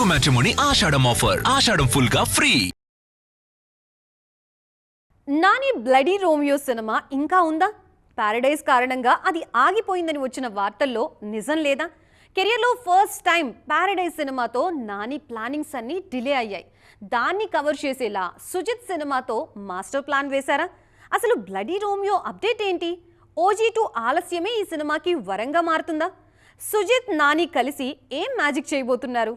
Telugu matrimony ఆషాఢం offer. ఆషాఢం full గా free. Nani bloody Romeo cinema ఇంకా ఉందా? పారడైజ్ కారణంగా అది ఆగిపోయిందని వచ్చిన వార్తల్లో నిజం లేదా? కెరియర్లో ఫస్ట్ టైం పారడైజ్ సినిమాతో నాని ప్లానింగ్స్ అన్నీ డిలే అయ్యాయి. దాన్ని కవర్ చేసేలా సుజిత్ సినిమాతో మాస్టర్ ప్లాన్ వేశారా? అసలు బ్లడీ రోమియో అప్డేట్ ఏంటి? OG2 ఆలస్యమే ఈ సినిమాకి వరంగా మారుతుందా? సుజిత్ నాని కలిసి ఏం మ్యాజిక్ చేయబోతున్నారు?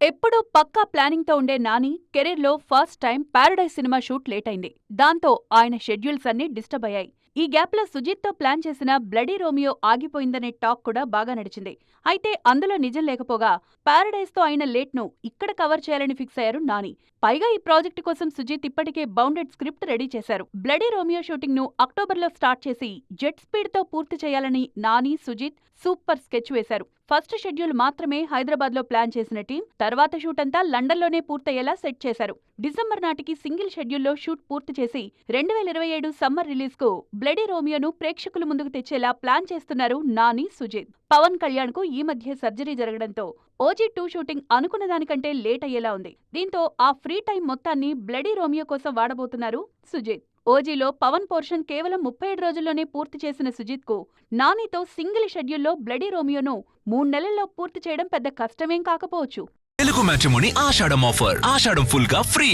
ఎప్పుడూ పక్కా ప్లానింగ్ తో ఉండే నాని కెరీర్లో first time paradise cinema shoot late అయింది. దాంతో ఆయన షెడ్యూల్స్ అన్ని డిస్టర్బ్ అయ్యాయి. ఈ గ్యాప్ లో సుజిత్ తో ప్లాన్ చేసిన బ్లడీ రోమియో ఆగిపోయిందనే టాక్ కూడా బాగా నడిచింది. అయితే అందులో నిజం లేకపోగా పారడైజ్ తో అయిన లేట్ ను ఇక్కడ కవర్ చేయాలని ఫిక్స్ అయ్యారు నాని. పైగా ఈ ప్రాజెక్టు కోసం సుజిత్ ఇప్పటికే బౌండెడ్ స్క్రిప్ట్ రెడీ చేశారు. బ్లడీ రోమియో షూటింగ్ ను అక్టోబర్ లో స్టార్ట్ చేసి జెట్ స్పీడ్ తో పూర్తి చేయాలని నాని, సుజిత్ సూపర్ స్కెచ్ వేశారు. ఫస్ట్ షెడ్యూల్ మాత్రమే హైదరాబాద్ లో ప్లాన్ చేసిన టీం తర్వాత షూట్ అంతా లండన్ లోనే పూర్తయ్యేలా సెట్ చేశారు. డిసెంబర్ నాటికి సింగిల్ షెడ్యూల్లో షూట్ పూర్తి చేసి 2027 సమ్మర్ రిలీజ్ కు బ్లడీ రోమియోను ప్రేక్షకుల ముందుకు తెచ్చేలా ప్లాన్ చేస్తున్నారు నాని, సుజిత్. పవన్ కళ్యాణ్ కు ఈ మధ్య సర్జరీ జరగడంతో OG2 షూటింగ్ అనుకున్న దానికంటే లేట్ అయ్యేలా ఉంది. దీంతో ఆ ఫ్రీ టైం మొత్తాన్ని బ్లడీ రోమియో కోసం వాడబోతున్నారు సుజిత్. ఓజీలో పవన్ పోర్షన్ కేవలం 37 రోజుల్లోనే పూర్తి చేసిన సుజిత్ కు నానితో సింగిల్ షెడ్యూల్లో బ్లడీ రోమియోను 3 నెలల్లో పూర్తి చేయడం పెద్ద కష్టమేం కాకపోవచ్చు. తెలుగు మ్యాట్రిమోనీ ఆషాఢం ఆఫర్. ఆషాఢం ఫుల్ గా ఫ్రీ.